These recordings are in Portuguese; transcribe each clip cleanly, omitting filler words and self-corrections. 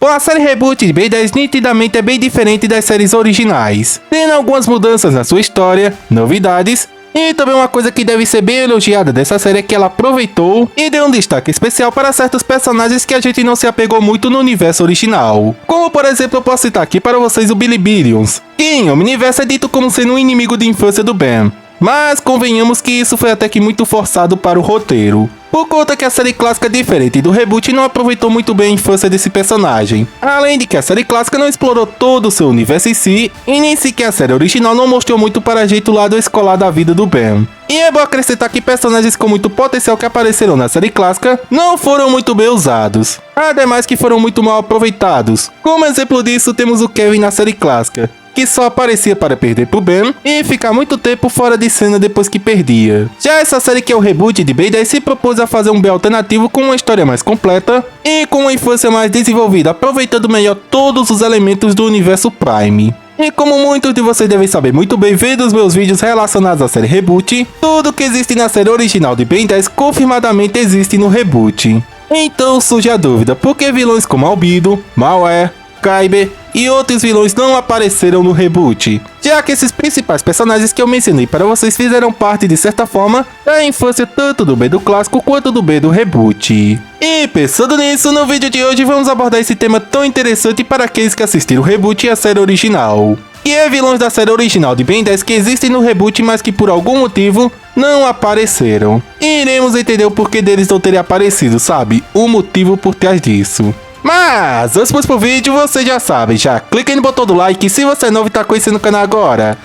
Bom, a série Reboot de Ben 10 nitidamente é bem diferente das séries originais, tendo algumas mudanças na sua história, novidades, e também uma coisa que deve ser bem elogiada dessa série é que ela aproveitou e deu um destaque especial para certos personagens que a gente não se apegou muito no universo original. Como por exemplo, eu posso citar aqui para vocês o Billy Billions, que em Omniverse é dito como sendo um inimigo de infância do Ben. Mas convenhamos que isso foi até que muito forçado para o roteiro, por conta que a série clássica, diferente do reboot, não aproveitou muito bem a infância desse personagem. Além de que a série clássica não explorou todo o seu universo em si, e nem sequer a série original não mostrou muito para a gente o lado escolar da vida do Ben. E é bom acrescentar que personagens com muito potencial que apareceram na série clássica não foram muito bem usados, ademais que foram muito mal aproveitados. Como exemplo disso temos o Kevin na série clássica, que só aparecia para perder pro Ben e ficar muito tempo fora de cena depois que perdia. Já essa série, que é o reboot de Ben 10, se propôs a fazer um Ben alternativo com uma história mais completa e com uma infância mais desenvolvida, aproveitando melhor todos os elementos do universo Prime. E como muitos de vocês devem saber muito bem vendo os meus vídeos relacionados à série Reboot, tudo que existe na série original de Ben 10 confirmadamente existe no Reboot. Então surge a dúvida, por que vilões como Albedo, Malware, Kyber e outros vilões não apareceram no reboot, já que esses principais personagens que eu mencionei para vocês fizeram parte de certa forma da infância tanto do Ben do clássico quanto do Ben do reboot. E pensando nisso, no vídeo de hoje vamos abordar esse tema tão interessante para aqueles que assistiram o reboot e a série original, que é vilões da série original de Ben 10 que existem no reboot, mas que por algum motivo não apareceram. E iremos entender o porquê deles não terem aparecido, sabe? O motivo por trás disso. Mas, antes pro vídeo, você já sabe, já clica aí no botão do like, e se você é novo e tá conhecendo o canal agora,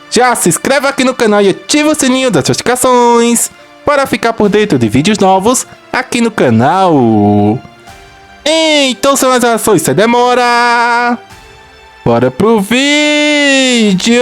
já se inscreve aqui no canal e ativa o sininho das notificações, para ficar por dentro de vídeos novos aqui no canal. Então, sem mais ações, sem demora, bora pro vídeo!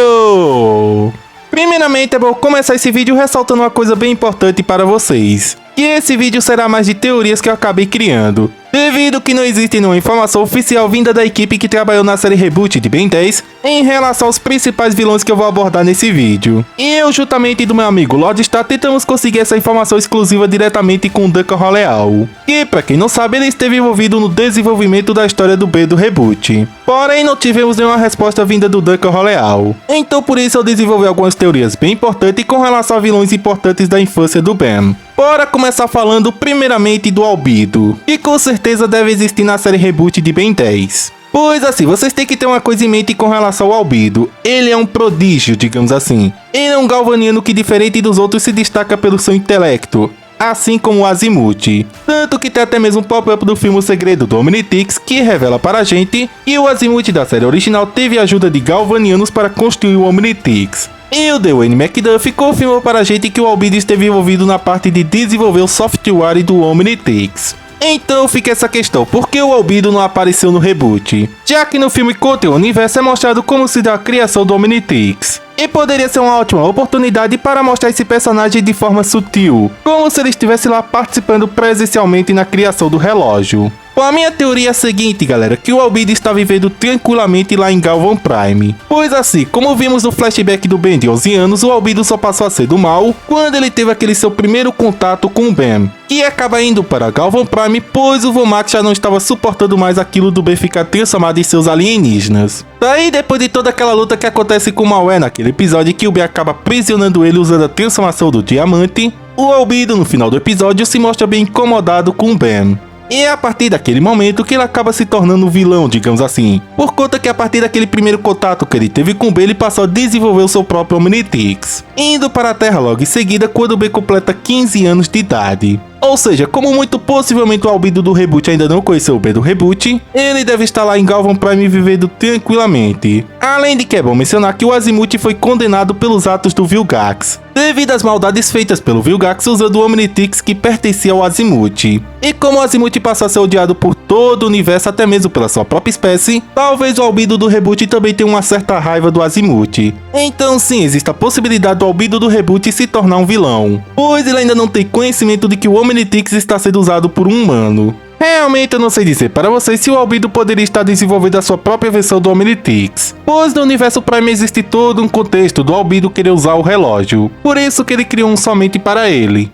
Primeiramente, é bom começar esse vídeo ressaltando uma coisa bem importante para vocês, que esse vídeo será mais de teorias que eu acabei criando, devido que não existe nenhuma informação oficial vinda da equipe que trabalhou na série Reboot de Ben 10 em relação aos principais vilões que eu vou abordar nesse vídeo. E eu, juntamente do meu amigo Lordstar, tentamos conseguir essa informação exclusiva diretamente com o Duncan Roleal, que, pra quem não sabe, ele esteve envolvido no desenvolvimento da história do Ben do Reboot. Porém, não tivemos nenhuma resposta vinda do Duncan Roleal. Então por isso eu desenvolvi algumas teorias bem importantes com relação a vilões importantes da infância do Ben. Bora começar falando primeiramente do Albedo, que com certeza deve existir na série Reboot de Ben 10. Pois assim, vocês têm que ter uma coisa em mente com relação ao Albedo. Ele é um prodígio, digamos assim. Ele é um galvaniano que, diferente dos outros, se destaca pelo seu intelecto, assim como o Azimuth. Tanto que tem até mesmo um pop-up do filme O Segredo do Omnitrix que revela para a gente que o Azimuth da série original teve a ajuda de galvanianos para construir o Omnitrix. E o Dwayne McDuffie confirmou para a gente que o Albedo esteve envolvido na parte de desenvolver o software do Omnitrix. Então fica essa questão, por que o Albedo não apareceu no reboot? Já que no filme Contra o Universo é mostrado como se dá a criação do Omnitrix. E poderia ser uma ótima oportunidade para mostrar esse personagem de forma sutil, como se ele estivesse lá participando presencialmente na criação do relógio. Bom, a minha teoria é a seguinte, galera, que o Albedo está vivendo tranquilamente lá em Galvan Prime. Pois assim, como vimos no flashback do Ben de 11 anos, o Albedo só passou a ser do mal quando ele teve aquele seu primeiro contato com o Ben, e acaba indo para Galvan Prime, pois o Vomax já não estava suportando mais aquilo do Ben ficar transformado em seus alienígenas. Daí, depois de toda aquela luta que acontece com o Malware naquele episódio, que o Ben acaba aprisionando ele usando a transformação do diamante, o Albedo no final do episódio se mostra bem incomodado com o Ben. E é a partir daquele momento que ele acaba se tornando um vilão, digamos assim, por conta que a partir daquele primeiro contato que ele teve com o Ben, ele passou a desenvolver o seu próprio Omnitrix, indo para a Terra logo em seguida quando o Ben completa 15 anos de idade. Ou seja, como muito possivelmente o Albedo do reboot ainda não conheceu o Ben do reboot, ele deve estar lá em Galvan Prime vivendo tranquilamente. Além de que é bom mencionar que o Azimuth foi condenado pelos atos do Vilgax, devido às maldades feitas pelo Vilgax usando o Omnitrix que pertencia ao Azimuth. E como o Azimuth passou a ser odiado por todo o universo, até mesmo pela sua própria espécie, talvez o Albedo do reboot também tenha uma certa raiva do Azimuth. Então sim, existe a possibilidade do Albedo do reboot se tornar um vilão, pois ele ainda não tem conhecimento de que o Omnitrix está sendo usado por um humano. Realmente eu não sei dizer para vocês se o Albedo poderia estar desenvolvendo a sua própria versão do Omnitrix, pois no universo Prime existe todo um contexto do Albedo querer usar o relógio, por isso que ele criou um somente para ele.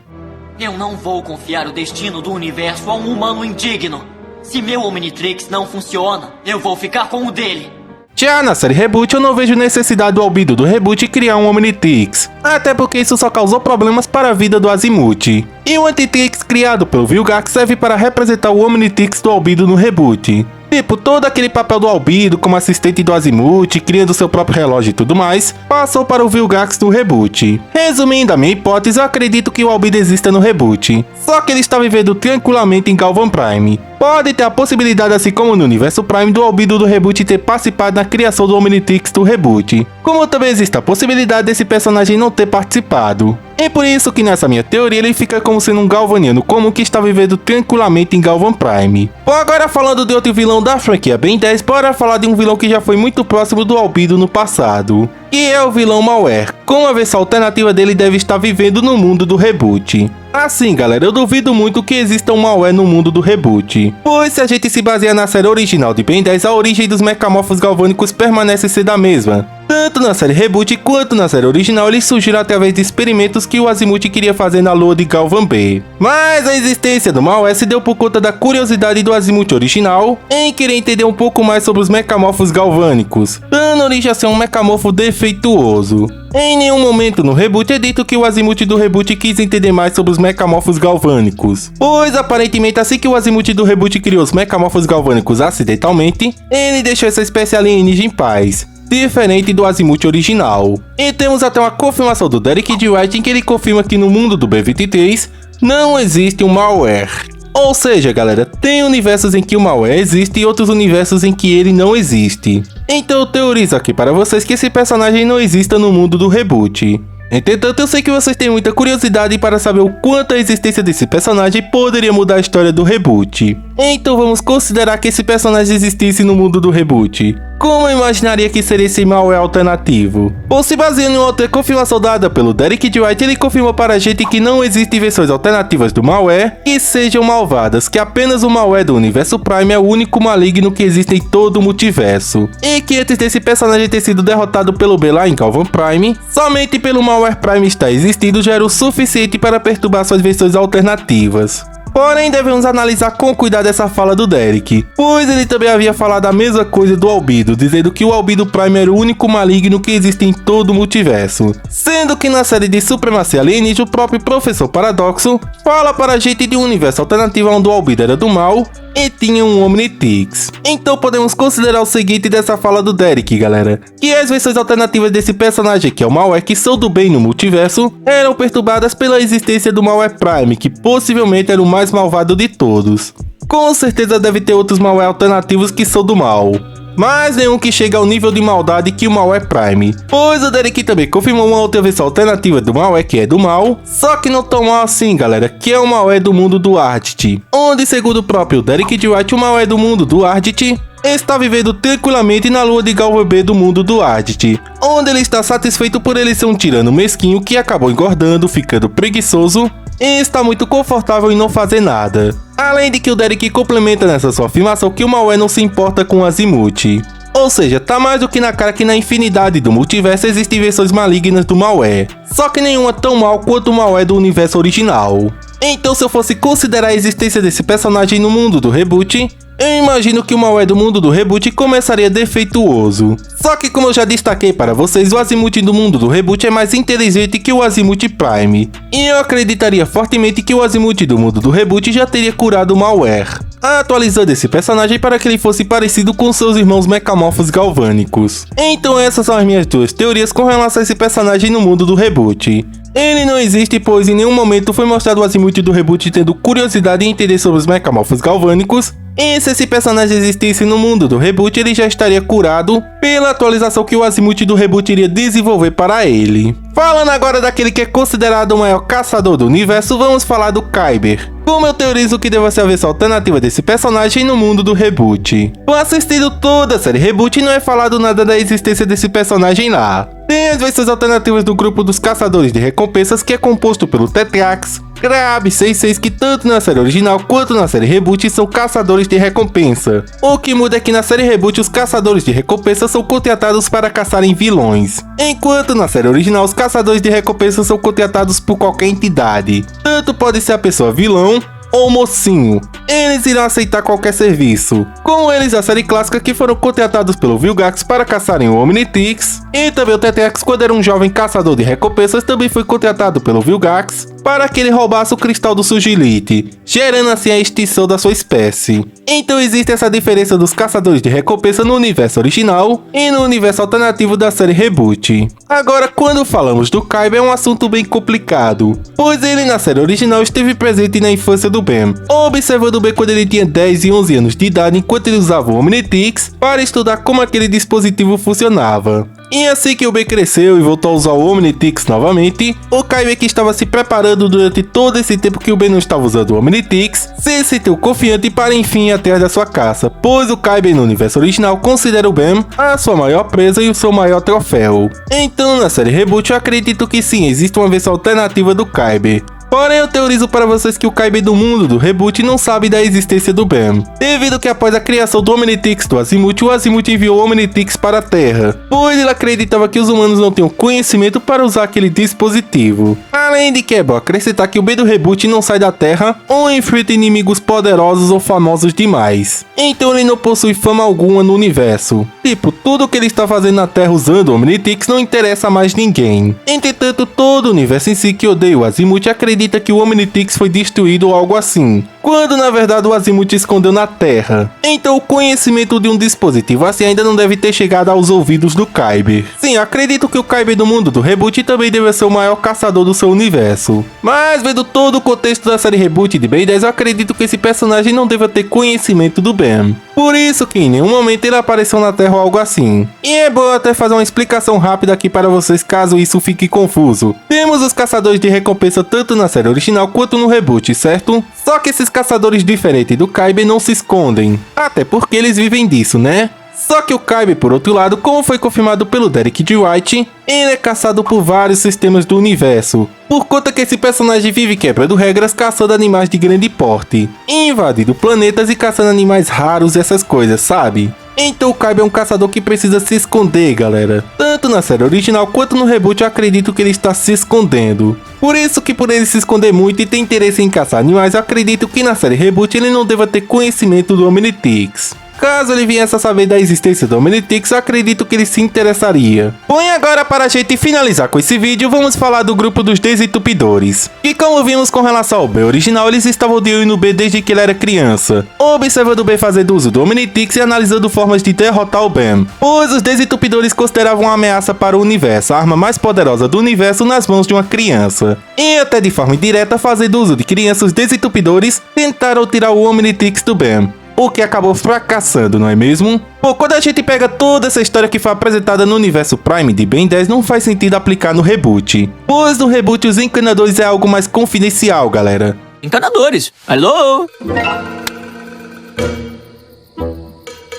Eu não vou confiar o destino do universo a um humano indigno. Se meu Omnitrix não funciona, eu vou ficar com o dele. Já na série Reboot, eu não vejo necessidade do Albedo do Reboot criar um Omnitrix, até porque isso só causou problemas para a vida do Azimuth. E o Antitrix criado pelo Vilgax serve para representar o Omnitrix do Albedo no Reboot. Tipo, todo aquele papel do Albedo como assistente do Azimuth, criando seu próprio relógio e tudo mais, passou para o Vilgax no Reboot. Resumindo a minha hipótese, eu acredito que o Albedo exista no Reboot, só que ele está vivendo tranquilamente em Galvan Prime. Pode ter a possibilidade, assim como no Universo Prime, do Albedo do Reboot ter participado na criação do Omnitrix do Reboot, como também existe a possibilidade desse personagem não ter participado. É por isso que nessa minha teoria ele fica como sendo um galvaniano comum que está vivendo tranquilamente em Galvan Prime. Bom, agora falando de outro vilão da franquia Ben 10, bora falar de um vilão que já foi muito próximo do Albedo no passado, que é o vilão Malware, como a versão alternativa dele deve estar vivendo no mundo do Reboot. Assim, galera, eu duvido muito que exista um Malware no mundo do Reboot, pois se a gente se basear na série original de Ben 10, a origem dos Mecamorphos galvânicos permanece ser a mesma. Tanto na série Reboot quanto na série original, eles surgiram através de experimentos que o Azimuth queria fazer na lua de Galvan B. Mas a existência do Malware se deu por conta da curiosidade do Azimuth original em querer entender um pouco mais sobre os Mecamorphos galvânicos, dando origem a ser um Mecamorfo defeituoso. Em nenhum momento no Reboot é dito que o Azimuth do Reboot quis entender mais sobre os Mecamorphos galvânicos, pois aparentemente assim que o Azimuth do Reboot criou os Mecamorphos galvânicos acidentalmente, ele deixou essa espécie alienígena em paz, diferente do Azimuth original. E temos até uma confirmação do Derek D. Wright em que ele confirma que no mundo do B-23 não existe um Malware. Ou seja, galera, tem universos em que o Malware existe e outros universos em que ele não existe. Então eu teorizo aqui para vocês que esse personagem não exista no mundo do Reboot. Entretanto, eu sei que vocês têm muita curiosidade para saber o quanto a existência desse personagem poderia mudar a história do Reboot. Então vamos considerar que esse personagem existisse no mundo do Reboot. Como eu imaginaria que seria esse Malware alternativo? Ou se baseando em outra confirmação dada pelo Derek D. Wright, ele confirmou para a gente que não existem versões alternativas do Malware que sejam malvadas, que apenas o Malware do Universo Prime é o único maligno que existe em todo o multiverso. E que antes desse personagem ter sido derrotado pelo B lá em Galvan Prime, somente pelo Malware Prime estar existindo já era o suficiente para perturbar suas versões alternativas. Porém, devemos analisar com cuidado essa fala do Derek, pois ele também havia falado a mesma coisa do Albedo, dizendo que o Albedo Prime era o único maligno que existe em todo o multiverso. Sendo que na série de Supremacia Alienígena, o próprio Professor Paradoxo fala para a gente de um universo alternativo onde o Albedo era do mal e tinha um Omnitrix. Então podemos considerar o seguinte dessa fala do Derek, galera, que as versões alternativas desse personagem, que é o Malware, que são do bem no multiverso, eram perturbadas pela existência do Malware Prime, que possivelmente era o mais malvado de todos. Com certeza deve ter outros Malware alternativos que são do mal, mas nenhum que chega ao nível de maldade que o Malware Prime, pois o Derek também confirmou uma outra versão alternativa do Malware que é do mal, só que não tão mal assim, galera, que é o Malware do mundo do Ardit, onde segundo o próprio Derek D. Wright, o Malware do mundo do Ardit está vivendo tranquilamente na lua de Galvan B do mundo do Ardit, onde ele está satisfeito por ele ser um tirano mesquinho que acabou engordando, ficando preguiçoso e está muito confortável em não fazer nada. Além de que o Derek complementa nessa sua afirmação que o Malware não se importa com o Azimuth. Ou seja, tá mais do que na cara que na infinidade do multiverso existem versões malignas do Malware, só que nenhuma tão mal quanto o Malware do universo original. Então se eu fosse considerar a existência desse personagem no mundo do Reboot, eu imagino que o Malware do mundo do Reboot começaria defeituoso. Só que como eu já destaquei para vocês, o Azimuth do mundo do Reboot é mais inteligente que o Azimuth Prime. E eu acreditaria fortemente que o Azimuth do mundo do Reboot já teria curado o Malware, atualizando esse personagem para que ele fosse parecido com seus irmãos Mecamorphos galvânicos. Então essas são as minhas duas teorias com relação a esse personagem no mundo do Reboot. Ele não existe, pois em nenhum momento foi mostrado o Azimuth do Reboot tendo curiosidade em entender sobre os Mecamorphos galvânicos, e se esse personagem existisse no mundo do Reboot, ele já estaria curado pela atualização que o Azimuth do Reboot iria desenvolver para ele. Falando agora daquele que é considerado o maior caçador do universo, vamos falar do Kyber. Como eu teorizo que deva ser a versão alternativa desse personagem no mundo do Reboot. Com assistindo toda a série Reboot, não é falado nada da existência desse personagem lá. Tem as versões alternativas do grupo dos Caçadores de Recompensas, que é composto pelo Tetrax, Crab, 66, que tanto na série original quanto na série Reboot são caçadores de recompensa. O que muda é que na série Reboot os caçadores de recompensa são contratados para caçarem vilões, enquanto na série original os caçadores de recompensa são contratados por qualquer entidade. Tanto pode ser a pessoa vilão, ou Mocinho. Eles irão aceitar qualquer serviço, como eles da série clássica que foram contratados pelo Vilgax para caçarem o Omnitrix, e também o Tetrax, quando era um jovem caçador de recompensas, também foi contratado pelo Vilgax para que ele roubasse o cristal do Sugilite, gerando assim a extinção da sua espécie. Então existe essa diferença dos caçadores de recompensa no universo original e no universo alternativo da série Reboot. Agora, quando falamos do Kaiba, é um assunto bem complicado, pois ele na série original esteve presente na infância do Ben, observando o Ben quando ele tinha 10 e 11 anos de idade, enquanto ele usava o Omnitrix para estudar como aquele dispositivo funcionava. E assim que o Ben cresceu e voltou a usar o Omnitrix novamente, o Kaiba, que estava se preparando durante todo esse tempo que o Ben não estava usando o Omnitrix, se sentiu confiante para enfim ir atrás da sua caça, pois o Kaiba no universo original considera o Ben a sua maior presa e o seu maior troféu. Então na série Reboot eu acredito que sim, existe uma versão alternativa do Kaiba. Porém, eu teorizo para vocês que o Kaiba do mundo do Reboot não sabe da existência do Ben, devido que após a criação do Omnitrix do Azimuth, o Azimuth enviou o Omnitrix para a Terra, pois ele acreditava que os humanos não tinham conhecimento para usar aquele dispositivo. Além de que é bom acrescentar que o Ben do Reboot não sai da Terra ou enfrenta inimigos poderosos ou famosos demais, então ele não possui fama alguma no universo. Tipo, tudo que ele está fazendo na Terra usando o Omnitrix não interessa a mais ninguém. Entretanto, todo o universo em si que odeia o Azimuth acredita que o Omnitrix foi destruído ou algo assim, quando na verdade o Azimuth escondeu na Terra. Então o conhecimento de um dispositivo assim ainda não deve ter chegado aos ouvidos do Kaiba. Sim, acredito que o Kaiba do mundo do Reboot também deve ser o maior caçador do seu universo. Mas vendo todo o contexto da série Reboot de Ben 10, eu acredito que esse personagem não deva ter conhecimento do Ben. Por isso que em nenhum momento ele apareceu na Terra ou algo assim. E é bom até fazer uma explicação rápida aqui para vocês caso isso fique confuso. Temos os caçadores de recompensa tanto na série original quanto no Reboot, certo? Só que esses caçadores diferentes do Kaiba não se escondem, até porque eles vivem disso, né? Só que o Kaiba, por outro lado, como foi confirmado pelo Derek D. White, ele é caçado por vários sistemas do universo, por conta que esse personagem vive quebrando regras, caçando animais de grande porte, invadindo planetas e caçando animais raros e essas coisas, sabe? Então o Kaiba é um caçador que precisa se esconder, galera. Tanto na série original quanto no Reboot eu acredito que ele está se escondendo. Por isso que por ele se esconder muito e ter interesse em caçar animais, eu acredito que na série Reboot ele não deva ter conhecimento do Omnitrix. Caso ele viesse a saber da existência do Omnitrix, eu acredito que ele se interessaria. Bom, e agora para a gente finalizar com esse vídeo, vamos falar do grupo dos Desentupidores. Que como vimos com relação ao Ben original, eles estavam de olho no Ben desde que ele era criança, observando o Ben fazendo uso do Omnitrix e analisando formas de derrotar o Ben, pois os Desentupidores consideravam uma ameaça para o universo, a arma mais poderosa do universo nas mãos de uma criança. E até de forma indireta, fazendo uso de crianças, os Desentupidores tentaram tirar o Omnitrix do Ben, o que acabou fracassando, não é mesmo? Pô, quando a gente pega toda essa história que foi apresentada no universo Prime de Ben 10, não faz sentido aplicar no Reboot, pois no Reboot os encanadores é algo mais confidencial, galera. Encanadores? Alô?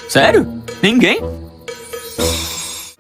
Sério? Ninguém?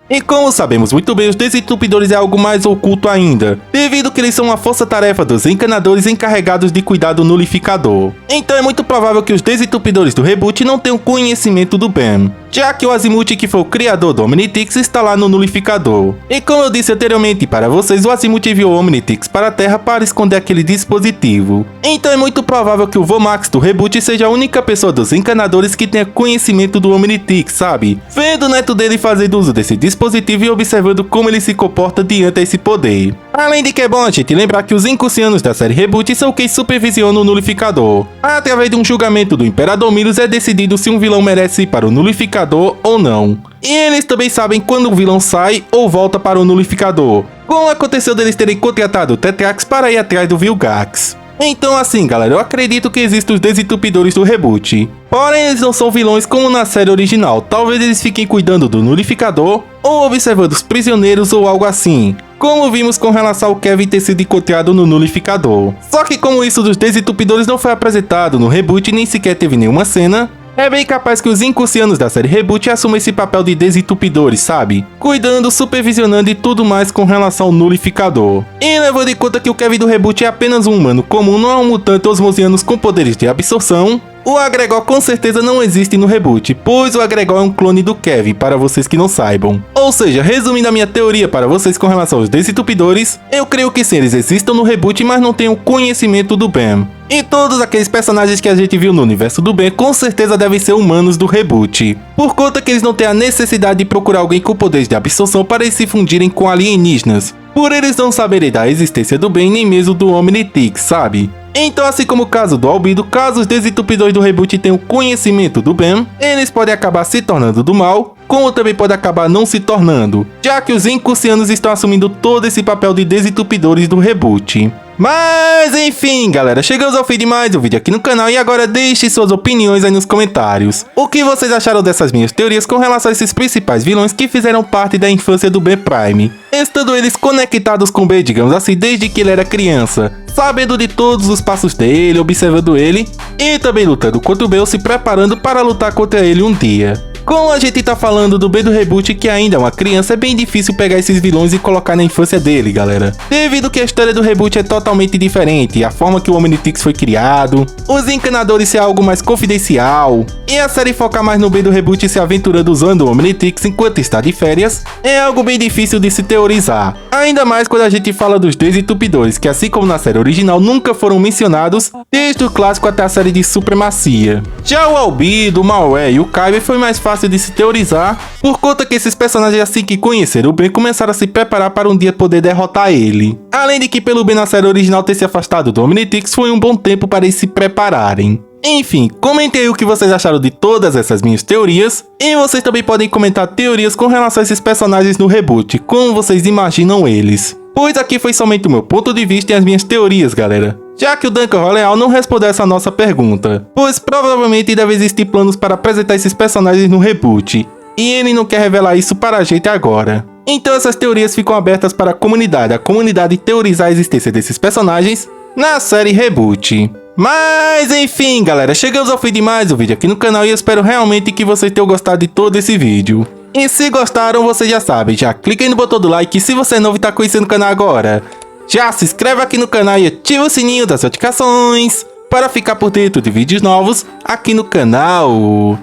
E como sabemos muito bem, os Desentupidores é algo mais oculto ainda, devido que eles são uma força-tarefa dos encanadores encarregados de cuidar do nulificador. Então é muito provável que os Desentupidores do Reboot não tenham conhecimento do Ben, já que o Azimuth, que foi o criador do Omnitrix, está lá no nulificador. E como eu disse anteriormente para vocês, o Azimuth enviou o Omnitrix para a Terra para esconder aquele dispositivo. Então é muito provável que o Vomax do Reboot seja a única pessoa dos encanadores que tenha conhecimento do Omnitrix, sabe? Vendo o neto dele fazendo uso desse dispositivo e observando como ele se comporta diante desse poder. Além de que é bom a gente lembrar que os Incucianos da série Reboot são quem supervisionam o nulificador. Através de um julgamento do Imperador Milos é decidido se um vilão merece ir para o nulificador ou não. E eles também sabem quando o vilão sai ou volta para o nulificador, como aconteceu deles terem contratado o Tetrax para ir atrás do Vilgax. Então assim, galera, eu acredito que existem os Desentupidores do Reboot. Porém, eles não são vilões como na série original. Talvez eles fiquem cuidando do nulificador ou observando os prisioneiros ou algo assim, como vimos com relação ao Kevin ter sido encontrado no nulificador. Só que como isso dos Desentupidores não foi apresentado no Reboot e nem sequer teve nenhuma cena, é bem capaz que os Incucianos da série Reboot assumam esse papel de Desentupidores, sabe? Cuidando, supervisionando e tudo mais com relação ao nulificador. E levando em conta que o Kevin do Reboot é apenas um humano comum, não é um mutante osmosiano com poderes de absorção, O Agregor com certeza não existe no reboot, pois o Agregor é um clone do Kevin, para vocês que não saibam. Ou seja, resumindo a minha teoria para vocês com relação aos Desentupidores, eu creio que sim, eles existam no reboot, mas não tenham conhecimento do Ben. E todos aqueles personagens que a gente viu no universo do Ben com certeza devem ser humanos do reboot, por conta que eles não têm a necessidade de procurar alguém com poderes de absorção para eles se fundirem com alienígenas, por eles não saberem da existência do Ben nem mesmo do Omnitrix, sabe? Então, assim como o caso do Albedo, caso os Desentupidores do reboot tenham conhecimento do Ben, eles podem acabar se tornando do mal, como também pode acabar não se tornando, já que os Incusianos estão assumindo todo esse papel de Desentupidores do reboot. Mas enfim, galera, chegamos ao fim de mais um vídeo aqui no canal e agora deixe suas opiniões aí nos comentários. O que vocês acharam dessas minhas teorias com relação a esses principais vilões que fizeram parte da infância do Ben Prime, estando eles conectados com o Ben, digamos assim, desde que ele era criança, sabendo de todos os passos dele, observando ele e também lutando contra o Ben, se preparando para lutar contra ele um dia. Como a gente tá falando do Ben do reboot que ainda é uma criança, é bem difícil pegar esses vilões e colocar na infância dele, galera. Devido que a história do reboot é totalmente diferente, a forma que o Omnitrix foi criado, os encanadores ser algo mais confidencial, e a série focar mais no Ben do reboot se aventurando usando o Omnitrix enquanto está de férias, é algo bem difícil de se teorizar. Ainda mais quando a gente fala dos Desentupidores, que assim como na série original nunca foram mencionados, desde o clássico até a série de Supremacia. Já o Albedo, o Malware e o Kyber foi mais fácil de se teorizar, por conta que esses personagens assim que conheceram o Ben começaram a se preparar para um dia poder derrotar ele. Além de que pelo Ben na série original ter se afastado do Omnitrix foi um bom tempo para eles se prepararem. Enfim, comentem aí o que vocês acharam de todas essas minhas teorias, e vocês também podem comentar teorias com relação a esses personagens no reboot, como vocês imaginam eles. Pois aqui foi somente o meu ponto de vista e as minhas teorias, galera. Já que o Duncan Roleal não respondeu essa nossa pergunta, pois provavelmente deve existir planos para apresentar esses personagens no reboot, e ele não quer revelar isso para a gente agora. Então essas teorias ficam abertas para a comunidade teorizar a existência desses personagens na série Reboot. Mas enfim, galera, chegamos ao fim de mais um vídeo aqui no canal e eu espero realmente que vocês tenham gostado de todo esse vídeo. E se gostaram, vocês já sabem, já clica aí no botão do like e se você é novo e está conhecendo o canal agora, já se inscreve aqui no canal e ativa o sininho das notificações para ficar por dentro de vídeos novos aqui no canal.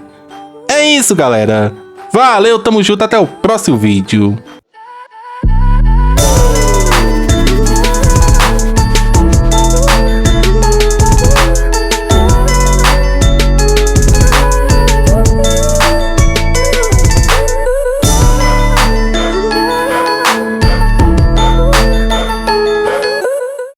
É isso, galera. Valeu, tamo junto, até o próximo vídeo.